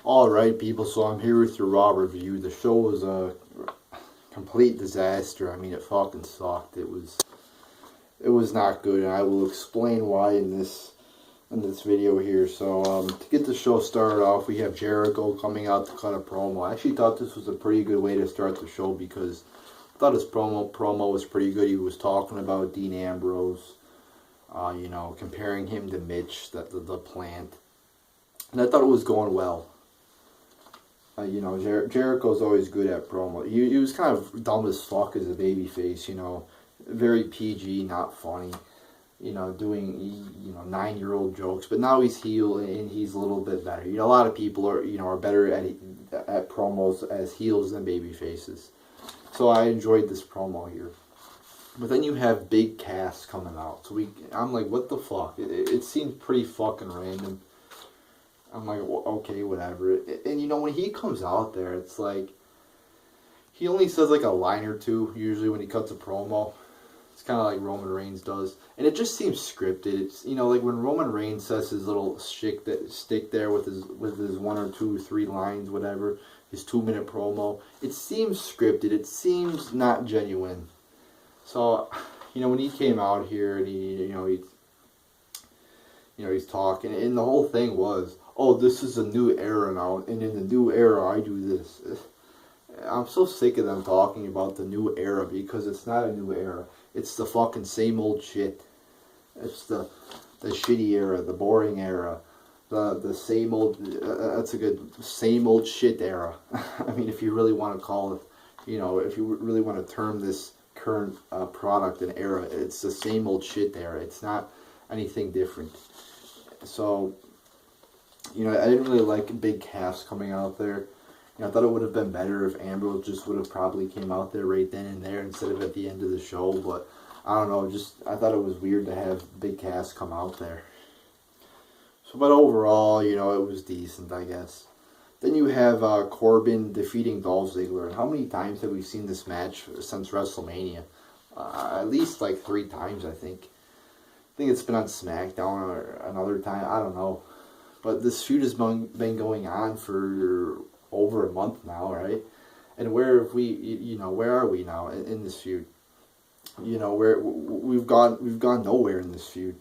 Alright, people, so I'm here with your Raw review. The show was a complete disaster. I mean, it fucking sucked. It was not good, and I will explain why in this video here. So, to get the show started off, we have Jericho coming out to cut a promo. I actually thought this was a pretty good way to start the show because I thought his promo was pretty good. He was talking about Dean Ambrose, comparing him to Mitch, the plant. And I thought it was going well. Jericho's always good at promo. He was kind of dumb as fuck as a babyface, very PG, not funny, doing, 9-year-old jokes. But now he's heel and he's a little bit better. A lot of people are better at promos as heels than babyfaces. So I enjoyed this promo here. But then you have Big Cass coming out. So I'm like, what the fuck? It seems pretty fucking random. I'm like, well, okay, whatever. And when he comes out there, it's like, he only says like a line or two, usually when he cuts a promo. It's kind of like Roman Reigns does. And it just seems scripted. It's, like when Roman Reigns says his little stick there with his 1 or 2 or 3 lines, whatever, his 2-minute promo. It seems scripted. It seems not genuine. So, when he came out here and he's talking, and the whole thing was, oh, this is a new era now, and in the new era, I do this. I'm so sick of them talking about the new era, because it's not a new era. It's the fucking same old shit. It's the shitty era, the boring era, the same old, that's a good, same old shit era. I mean, if you really want to call it, if you really want to term this current product an era, it's the same old shit era. It's not anything different. So, I didn't really like Big Cass coming out there. I thought it would have been better if Ambrose just would have probably came out there right then and there instead of at the end of the show. But, I don't know, I thought it was weird to have Big Cass come out there. So, but overall, it was decent, I guess. Then you have Corbin defeating Dolph Ziggler. And how many times have we seen this match since WrestleMania? At least like 3 times, I think. I think it's been on SmackDown or another time. I don't know. But this feud has been going on for over a month now, right? And where are we now in this feud? We've gone nowhere in this feud.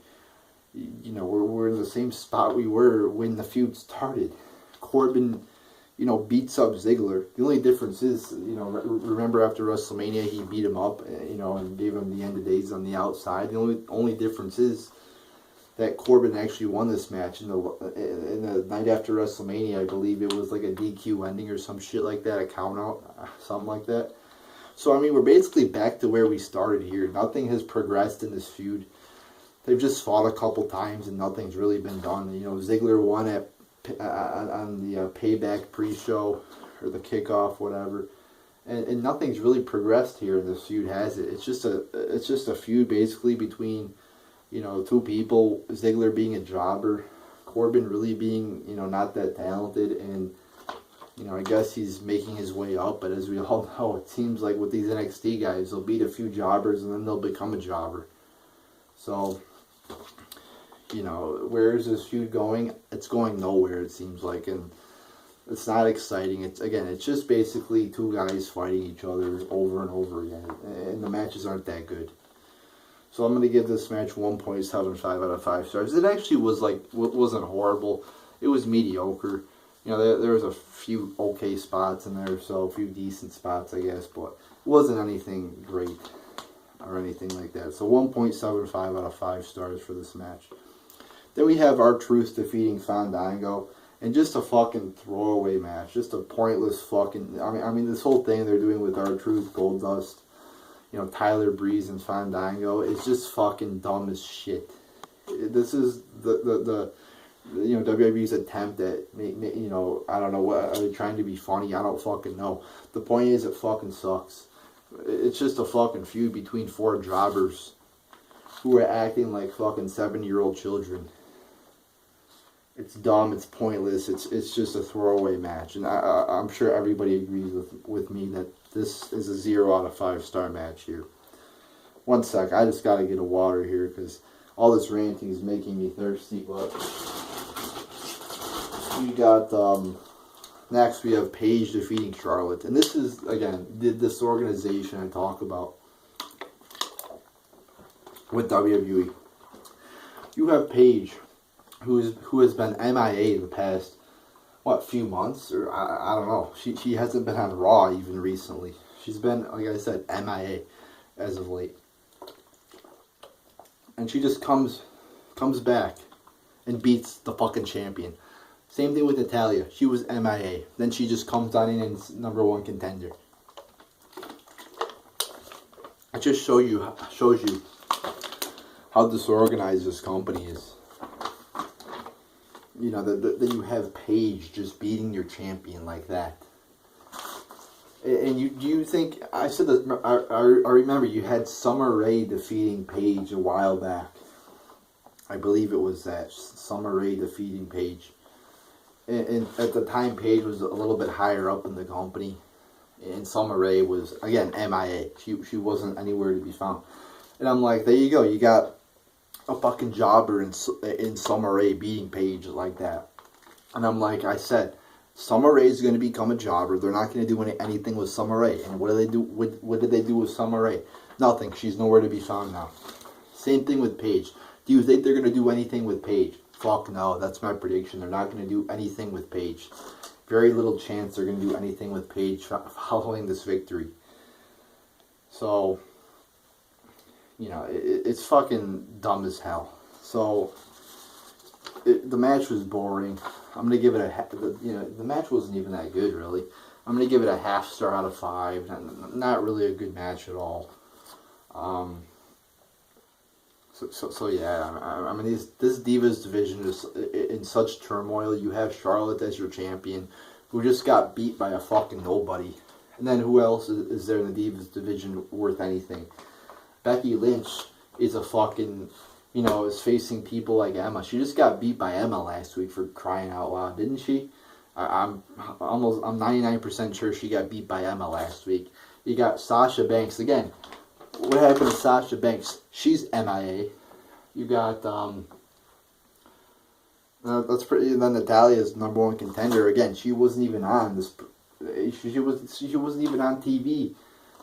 We're in the same spot we were when the feud started. Corbin, beats up Ziggler. The only difference is, remember after WrestleMania he beat him up, and gave him the end of days on the outside. The only difference is that Corbin actually won this match in the night after WrestleMania. I believe it was like a DQ ending or some shit like that, a count out, something like that. So I mean, we're basically back to where we started here. Nothing has progressed in this feud. They've just fought a couple times and nothing's really been done. Ziggler won on the Payback pre-show or the kickoff, whatever, and nothing's really progressed here in this feud, has it? It's just a feud basically between 2 people, Ziggler being a jobber, Corbin really being, not that talented, and, I guess he's making his way up, but as we all know, it seems like with these NXT guys, they'll beat a few jobbers and then they'll become a jobber. So, where is this feud going? It's going nowhere, it seems like, and it's not exciting. It's just basically 2 guys fighting each other over and over again, and the matches aren't that good. So I'm going to give this match 1.75 out of 5 stars. It actually wasn't horrible. It was mediocre. There was a few okay spots in there, so a few decent spots, I guess, but it wasn't anything great or anything like that. So 1.75 out of 5 stars for this match. Then we have R-Truth defeating Fandango, and just a fucking throwaway match. Just a pointless fucking... I mean, this whole thing they're doing with R-Truth, Goldust, Tyler Breeze and Fandango is just fucking dumb as shit. This is the WWE's attempt at, I don't know, what are they trying to be funny? I don't fucking know. The point is, it fucking sucks. It's just a fucking feud between 4 jobbers who are acting like fucking 7-year-old children. It's dumb, it's pointless, it's just a throwaway match, and I'm sure everybody agrees with me that this is a 0 out of 5 star match here. One sec, I just gotta get a water here, because all this ranting is making me thirsty, but we got Next, we have Paige defeating Charlotte. And this is, again, this organization I talk about with WWE. You have Paige, who has been MIA the past, few months? Or I don't know. She hasn't been on Raw even recently. She's been, like I said, MIA as of late. And she just comes back and beats the fucking champion. Same thing with Natalya. She was MIA. Then she just comes on in and is #1 contender. It just shows you how disorganized this company is. You know, that you have Paige just beating your champion like that. And do you think, I said that, I remember you had Summer Rae defeating Paige a while back. I believe it was that, Summer Rae defeating Paige. And at the time, Paige was a little bit higher up in the company. And Summer Rae was, again, MIA. She wasn't anywhere to be found. And I'm like, there you go. You got a fucking jobber in Summer Rae beating Paige like that. And I'm like, I said, Summer Rae is going to become a jobber. They're not going to do anything with Summer Rae. And what do they do? What did they do with Summer Rae? Nothing. She's nowhere to be found now. Same thing with Paige. Do you think they're going to do anything with Paige? Fuck no. That's my prediction. They're not going to do anything with Paige. Very little chance they're going to do anything with Paige following this victory. So, you know, it's fucking dumb as hell. So, the match was boring. I'm going to give it the match wasn't even that good, really. I'm going to give it a half star out of 5. Not really a good match at all. So yeah, I mean, this Divas division is in such turmoil. You have Charlotte as your champion, who just got beat by a fucking nobody. And then who else is there in the Divas division worth anything? Becky Lynch is a fucking, is facing people like Emma. She just got beat by Emma last week, for crying out loud, didn't she? I'm 99% sure she got beat by Emma last week. You got Sasha Banks again. What happened to Sasha Banks? She's MIA. You got that's pretty. Then Natalya's #1 contender again. She wasn't even on this. She wasn't even on TV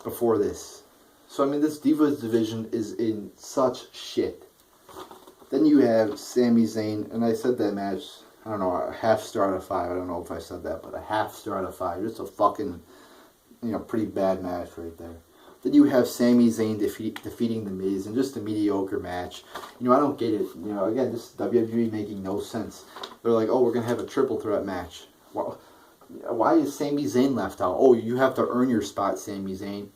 before this. So I mean, this Divas division is in such shit. Then you have Sami Zayn, and I said that match, I don't know, a half star out of 5. I don't know if I said that, but a half star out of 5. Just a fucking, pretty bad match right there. Then you have Sami Zayn defeating The Miz, and just a mediocre match. I don't get it. Again, this WWE making no sense. They're like, oh, we're going to have a triple threat match. Well, why is Sami Zayn left out? Oh, you have to earn your spot, Sami Zayn.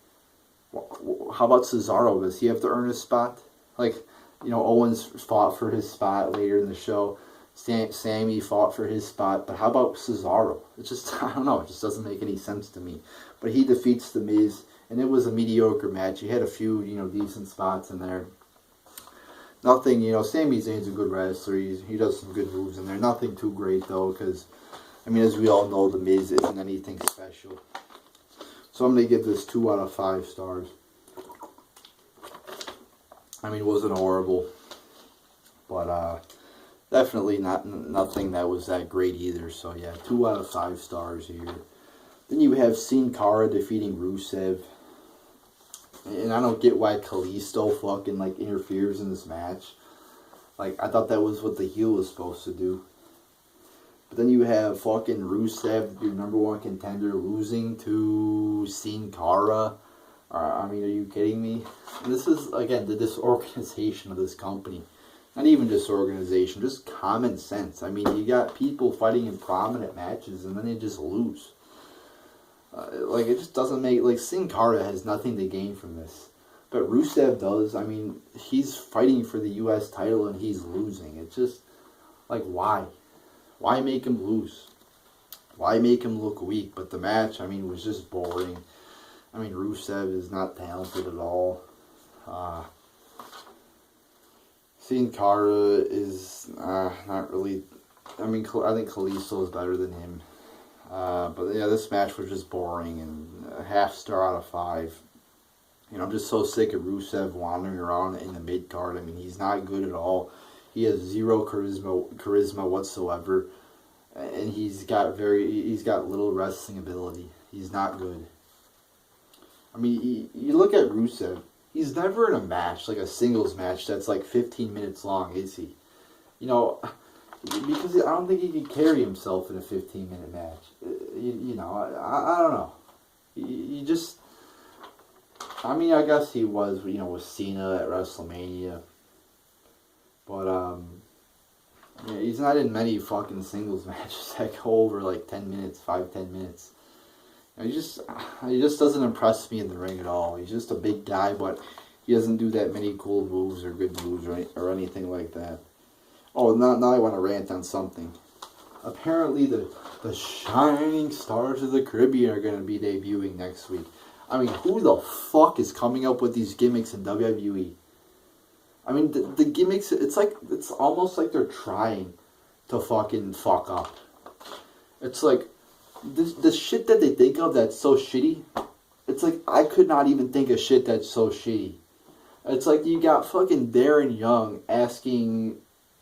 How about Cesaro? Does he have to earn his spot? Owens fought for his spot later in the show. Sammy fought for his spot. But how about Cesaro? It's just, I don't know. It just doesn't make any sense to me. But he defeats The Miz, and it was a mediocre match. He had a few, decent spots in there. Nothing, Sami Zayn's a good wrestler. He does some good moves in there. Nothing too great, though, because, as we all know, The Miz isn't anything special. So I'm going to give this 2 out of 5 stars. It wasn't horrible, but definitely nothing that was that great either. So yeah, 2 out of 5 stars here. Then you have Sin Cara defeating Rusev, and I don't get why Kalisto fucking interferes in this match. I thought that was what the heel was supposed to do. But then you have fucking Rusev, your #1 contender, losing to Sin Cara. Are you kidding me? And this is, again, the disorganization of this company. Not even disorganization, just common sense. You got people fighting in prominent matches, and then they just lose. It just doesn't make... Sin Cara has nothing to gain from this. But Rusev does. He's fighting for the U.S. title, and he's losing. It's just, why? Why make him lose? Why make him look weak? But the match, was just boring. Rusev is not talented at all. Sin Cara is not really... I think Kalisto is better than him. But yeah, this match was just boring, and a half star out of 5. I'm just so sick of Rusev wandering around in the mid-card. He's not good at all. He has zero charisma whatsoever. and he's got little wrestling ability. He's not good. I mean, you look at Rusev. He's never in a match, like a singles match, that's like 15 minutes long, is he? You know, because I don't think he can carry himself in a 15-minute match. You know, I don't know. You just... I mean, I guess he was, you know, with Cena at WrestleMania. But, yeah, he's not in many fucking singles matches that go over like 10 minutes, 5-10 minutes. He just doesn't impress me in the ring at all. He's just a big guy, but he doesn't do that many cool moves or good moves or anything like that. Oh, now I want to rant on something. Apparently, the Shining Stars of the Caribbean are going to be debuting next week. I mean, who the fuck is coming up with these gimmicks in WWE? I mean, the gimmicks, it's almost like they're trying to fucking fuck up. It's like, the shit that they think of that's so shitty, it's like, I could not even think of shit that's so shitty. It's like you got fucking Darren Young asking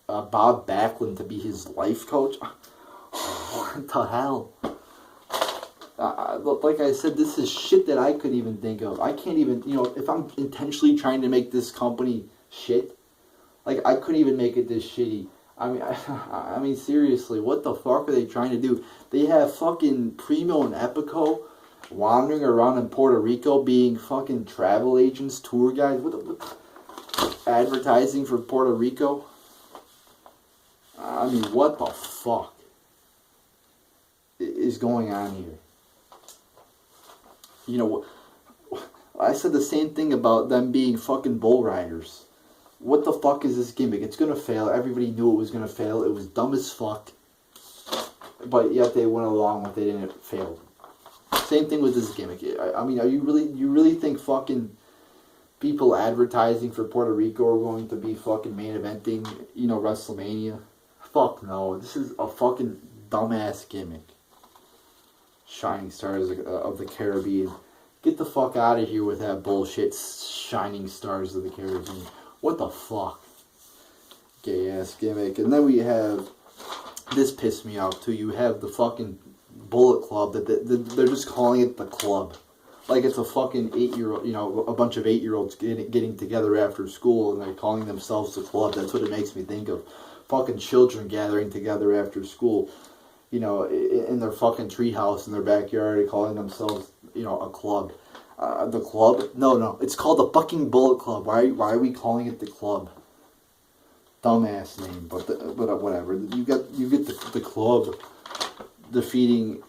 Bob Backlund to be his life coach. What the hell? Like I said, this is shit that I couldn't even think of. I can't even, you know, if I'm intentionally trying to make this company shit, like, I couldn't even make it this shitty. I mean, seriously, what the fuck are they trying to do? They have fucking Primo and Epico wandering around in Puerto Rico being fucking travel agents, tour guides, what advertising for Puerto Rico? I mean, what the fuck is going on here? You know, I said the same thing about them being fucking bull riders. What the fuck is this gimmick? It's gonna fail. Everybody knew it was gonna fail. It was dumb as fuck. But yet they went along with it and it failed. Same thing with this gimmick. I mean, you really think fucking people advertising for Puerto Rico are going to be fucking main eventing, you know, WrestleMania? Fuck no. This is a fucking dumbass gimmick. Shining Stars of the Caribbean. Get the fuck out of here with that bullshit. Shining Stars of the Caribbean. What the fuck? Gay ass gimmick. And then we have, this pissed me off too. You have the fucking Bullet Club that they're just calling it the club, like it's a fucking 8-year-old, you know, a bunch of 8-year-olds getting together after school and they're calling themselves the club. That's what it makes me think of. Fucking children gathering together after school, you know, in their fucking treehouse in their backyard, calling themselves, you know, a club. The club? No, it's called the fucking Bullet Club. Why are we calling it the club? Dumbass name, but whatever. You get the club defeating,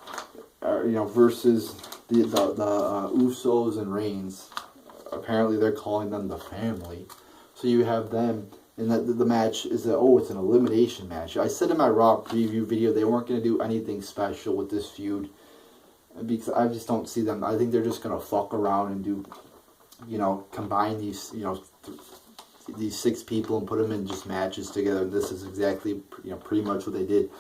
you know, versus the Usos and Reigns. Apparently, they're calling them the family. So you have them, and the match is it's an elimination match. I said in my Raw preview video they weren't going to do anything special with this feud, because I just don't see them. I think they're just going to fuck around and do, you know, combine these, you know, these 6 people and put them in just matches together. And this is exactly, you know, pretty much what they did.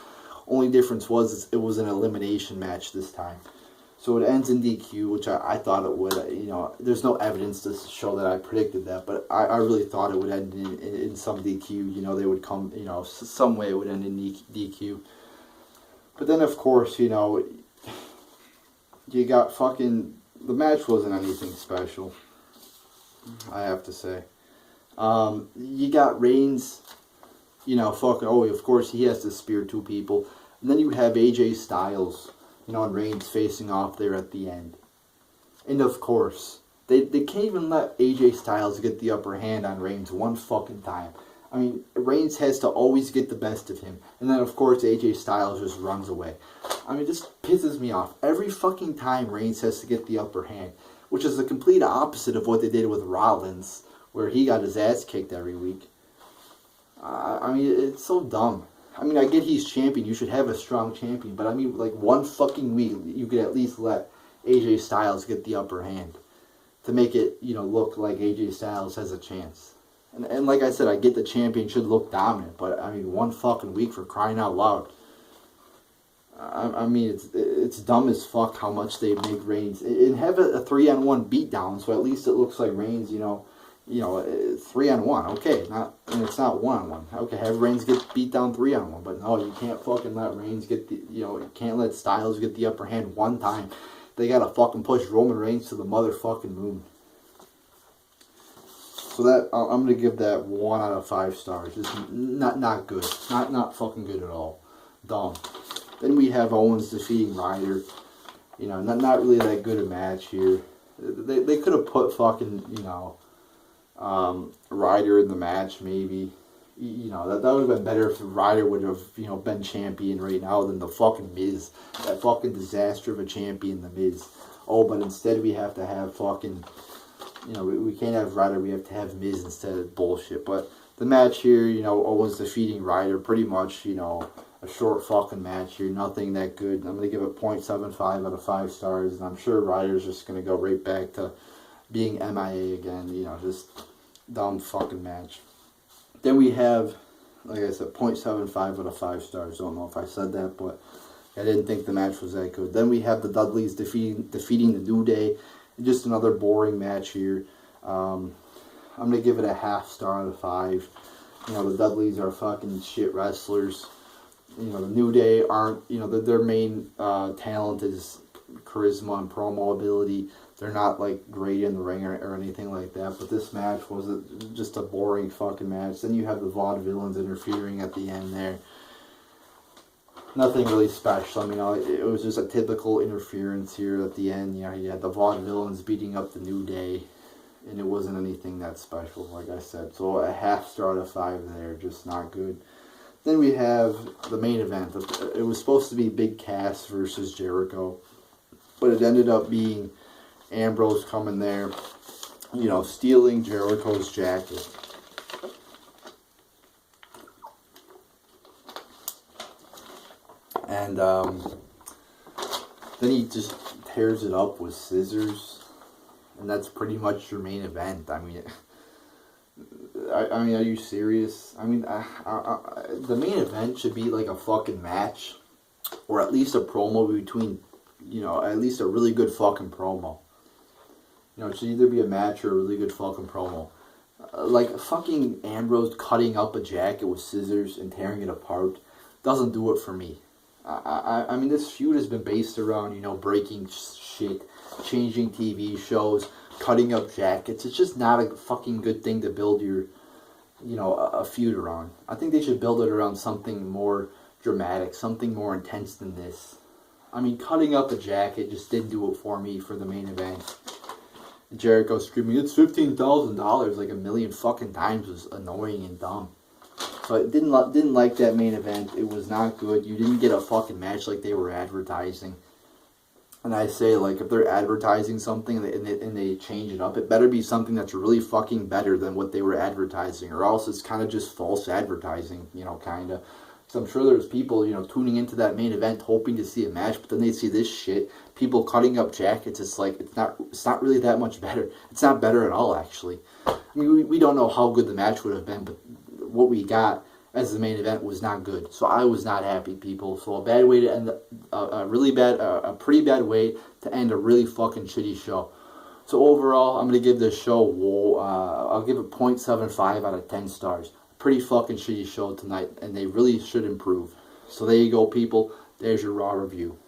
Only difference was it was an elimination match this time. So it ends in DQ, which I thought it would. You know, there's no evidence to show that I predicted that, but I really thought it would end in some DQ. You know, they would come, you know, some way it would end in DQ. But then, of course, you know, you got fucking... The match wasn't anything special, I have to say. You got Reigns, you know, fucking... Oh, of course, he has to spear 2 people. And then you have AJ Styles, you know, and Reigns facing off there at the end. And of course, they can't even let AJ Styles get the upper hand on Reigns one fucking time. I mean, Reigns has to always get the best of him. And then, of course, AJ Styles just runs away. I mean, this pisses me off. Every fucking time Reigns has to get the upper hand, which is the complete opposite of what they did with Rollins, where he got his ass kicked every week. I mean, it's so dumb. I mean, I get he's champion. You should have a strong champion. But I mean, like, one fucking week, you could at least let AJ Styles get the upper hand to make it, you know, look like AJ Styles has a chance. And like I said, I get the champion should look dominant. But, I mean, one fucking week, for crying out loud. I mean, it's dumb as fuck how much they make Reigns. And have a 3-on-1 beatdown, so at least it looks like Reigns, you know, 3-on-1. Okay, And it's not one-on-one. Okay, have Reigns get beat down 3-on-1, but no, you can't fucking let Reigns get the, you can't let Styles get the upper hand one time. They gotta fucking push Roman Reigns to the motherfucking moon. So that, I'm gonna give that 1 out of 5 stars. Just not good. Not fucking good at all. Dumb. Then we have Owens defeating Ryder. Not really that good a match here. They could have put fucking, Ryder in the match, maybe. That would have been better if Ryder would have, been champion right now than the fucking Miz. That fucking disaster of a champion, the Miz. Oh, but instead we have to have fucking, we can't have Ryder, we have to have Miz instead of bullshit. But the match here, Owens defeating Ryder, pretty much, a short fucking match here, nothing that good. I'm going to give it 0.75 out of 5 stars, and I'm sure Ryder's just going to go right back to being MIA again, just dumb fucking match. Then we have, like I said, 0.75 out of 5 stars. Don't know if I said that, but I didn't think the match was that good. Then we have the Dudleys defeating the New Day. Just another boring match here. I'm going to give it a half star out of 5. The Dudleys are fucking shit wrestlers. The New Day aren't, their main talent is charisma and promo ability. They're not, like, great in the ring or anything like that. But this match was just a boring fucking match. Then you have the Vaudevillains interfering at the end there. Nothing really special. I mean, it was just a typical interference here at the end. You had the Vaudevillains beating up the New Day. And it wasn't anything that special, like I said. So a half star out of 5 there. Just not good. Then we have the main event. It was supposed to be Big Cass versus Jericho. But it ended up being Ambrose coming there, stealing Jericho's jacket. And then he just tears it up with scissors. And that's pretty much your main event. I mean, are you serious? I mean, the main event should be like a fucking match. Or at least a promo between, at least a really good fucking promo. It should either be a match or a really good fucking promo. Like fucking Ambrose cutting up a jacket with scissors and tearing it apart doesn't do it for me. I mean, this feud has been based around, breaking shit, changing TV shows, cutting up jackets. It's just not a fucking good thing to build your, a feud around. I think they should build it around something more dramatic, something more intense than this. I mean, cutting up a jacket just didn't do it for me for the main event. Jericho screaming, "It's $15,000 like a million fucking times" was annoying and dumb. So I didn't like that main event. It was not good. You didn't get a fucking match like they were advertising. And I say, like, if they're advertising something and they change it up, it better be something that's really fucking better than what they were advertising, or else it's kind of just false advertising, kind of. So I'm sure there's people, tuning into that main event hoping to see a match, but then they see this shit, people cutting up jackets. It's like, it's not really that much better. It's not better at all, actually. I mean, we don't know how good the match would have been, but what we got as the main event was not good. So I was not happy, people. So a bad way to end a pretty bad way to end a really fucking shitty show. So overall, I'm gonna give this show, I'll give it 0.75 out of 10 stars. Pretty fucking shitty show tonight, and they really should improve. So there you go, people. There's your Raw review.